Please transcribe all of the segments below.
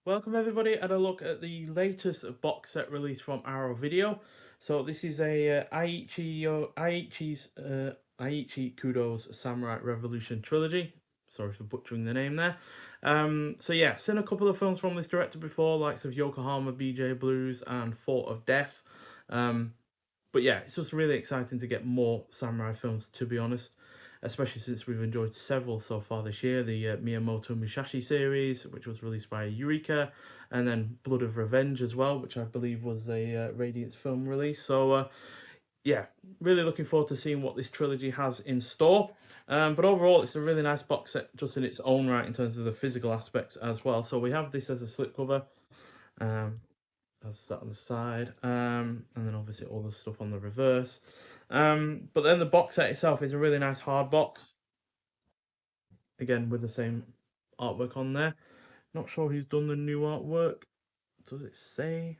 Welcome everybody at a look at the latest box set release from Arrow Video. So this is a Eiichi Kudo's Samurai Revolution trilogy. Sorry for butchering the name there. So yeah, seen a couple of films from this director before, likes of Yokohama, BJ Blues, and Fort of Death. Um, but yeah, it's just really exciting to get more samurai films, to be honest, especially since we've enjoyed several so far this year. The Miyamoto Musashi series, which was released by Eureka, and then Blood of Revenge as well, which I believe was a Radiance film release. So yeah, really looking forward to seeing what this trilogy has in store. But overall, it's a really nice box set just in its own right in terms of the physical aspects as well. So we have this as a slipcover. Um, as that on the side, and then obviously all the stuff on the reverse. But then the box set itself is a really nice hard box, again with the same artwork on there. Not sure who's done the new artwork. Does it say?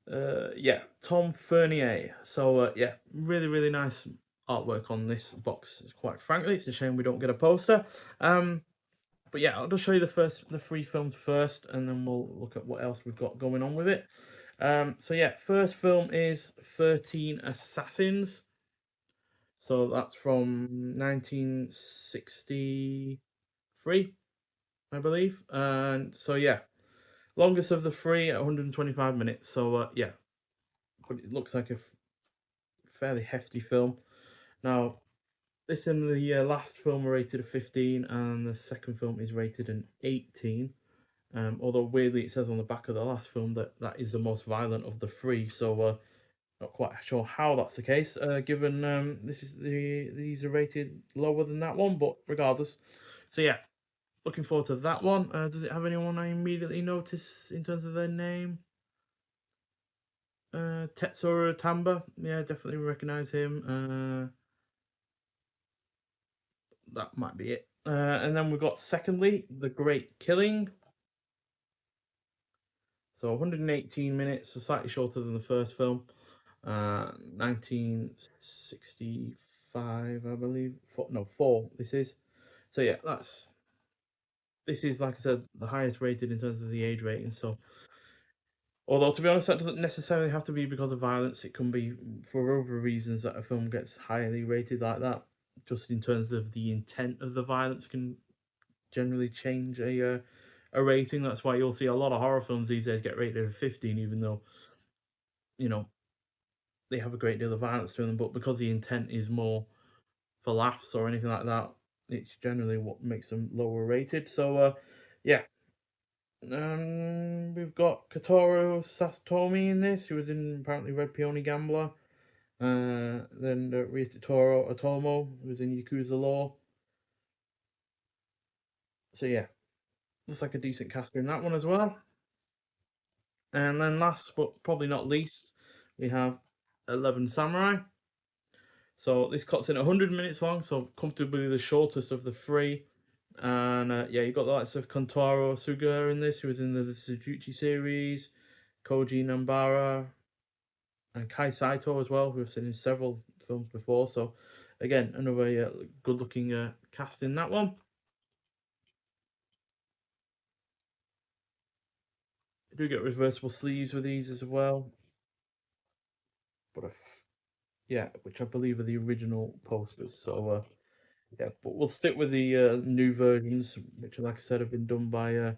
Yeah, Tom Fernier. So yeah, really nice artwork on this box. Quite frankly, it's a shame we don't get a poster. But yeah, I'll just show you the three films first, and then we'll look at what else we've got going on with it. So yeah, first film is 13 Assassins. So that's from 1963, I believe. And so yeah, longest of the three at 125 minutes. So yeah, but it looks like a fairly hefty film. Now, this and the last film were rated a 15, and the second film is rated an 18. Although weirdly, it says on the back of the last film that that is the most violent of the three. So not quite sure how that's the case, given these are rated lower than that one, but regardless. So yeah, looking forward to that one. Does it have anyone I immediately notice in terms of their name? Tetsuro Tamba, yeah, definitely recognise him. That might be it. And then we've got secondly, The Great Killing. So 118 minutes, so slightly shorter than the first film. 1965, I believe. Four. This is. So yeah, this is like I said, the highest rated in terms of the age rating. So, although to be honest, that doesn't necessarily have to be because of violence. It can be for other reasons that a film gets highly rated like that. Just in terms of the intent of the violence can generally change a rating. That's why you'll see a lot of horror films these days get rated a 15, even though you know they have a great deal of violence to them. But because the intent is more for laughs or anything like that, it's generally what makes them lower rated. So yeah, we've got Kotaro Sasatomi in this, who was in apparently Red Peony Gambler. Then Ryotaro Otomo, who was in Yakuza Law. So yeah, looks like a decent cast in that one as well. And then last but probably not least, we have 11 Samurai. So this cuts in 100 minutes long, so comfortably the shortest of the three. And yeah, you got the likes of Kontaro Suga in this, who was in the Suzuki series, Koji Nambara, and Kai Saito as well, who have seen in several films before. So again, another good-looking cast in that one. You do get reversible sleeves with these as well, but yeah, which I believe are the original posters. So yeah, but we'll stick with the new versions, which, like I said, have been done by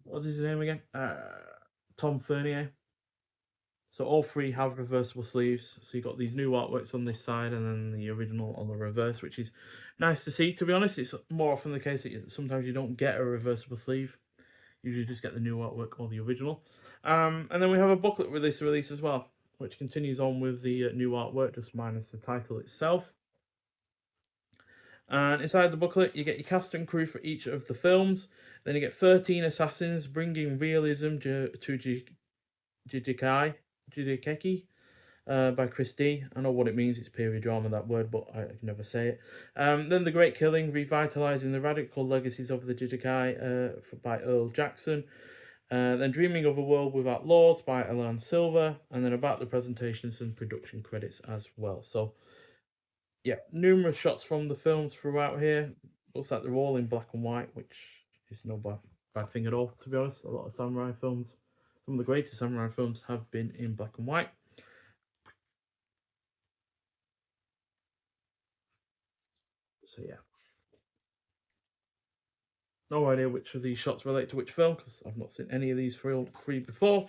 what's his name again? Tom Fernier. So all three have reversible sleeves. So you've got these new artworks on this side and then the original on the reverse, which is nice to see. To be honest, it's more often the case that sometimes you don't get a reversible sleeve. You usually just get the new artwork or the original. And then we have a booklet release as well, which continues on with the new artwork, just minus the title itself. And inside the booklet, you get your cast and crew for each of the films. Then you get 13 assassins, bringing realism to Judikeki by Chris D. I know what it means, it's period drama, that word, but I can never say it. Then The Great Killing, revitalising the radical legacies of the Jijikai by Earl Jackson. Then Dreaming of a World Without Lords by Alan Silver. And then about the presentations and production credits as well. So yeah, numerous shots from the films throughout here. Looks like they're all in black and white, which It's no bad thing at all, to be honest. A lot of samurai films, some of the greatest samurai films, have been in black and white. So yeah, no idea which of these shots relate to which film because I've not seen any of these three before.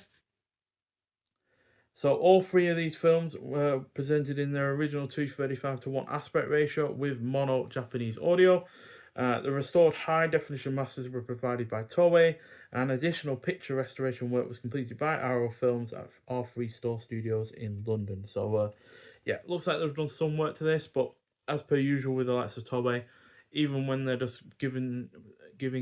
So all three of these films were presented in their original 2:35:1 aspect ratio with mono Japanese audio. The restored high definition masters were provided by Toei, and additional picture restoration work was completed by Arrow Films at R3 Store Studios in London. So, yeah, looks like they've done some work to this, but as per usual with the likes of Toei, even when they're just giving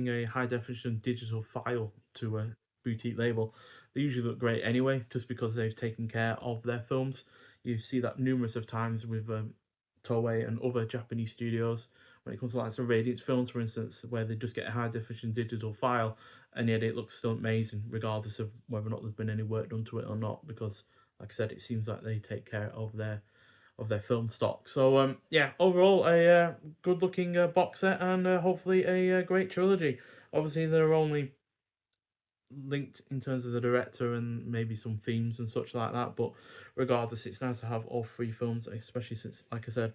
a high definition digital file to a boutique label, they usually look great anyway, just because they've taken care of their films. You see that numerous of times with Toei and other Japanese studios when it comes to like some Radiance films, for instance, where they just get a high definition digital file, and yet it looks still amazing, regardless of whether or not there's been any work done to it or not. Because, like I said, it seems like they take care of their film stock. So yeah, overall a good looking box set and hopefully a great trilogy. Obviously, they're only linked in terms of the director and maybe some themes and such like that. But regardless, it's nice to have all three films, especially since, like I said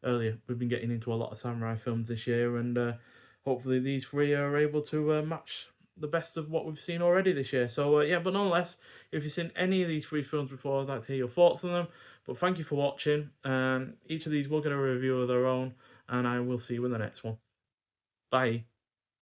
earlier, we've been getting into a lot of samurai films this year, and hopefully these three are able to match the best of what we've seen already this year. So yeah, but nonetheless, if you've seen any of these three films before, I'd like to hear your thoughts on them. But thank you for watching, and each of these will get a review of their own, and I will see you in the next one. Bye.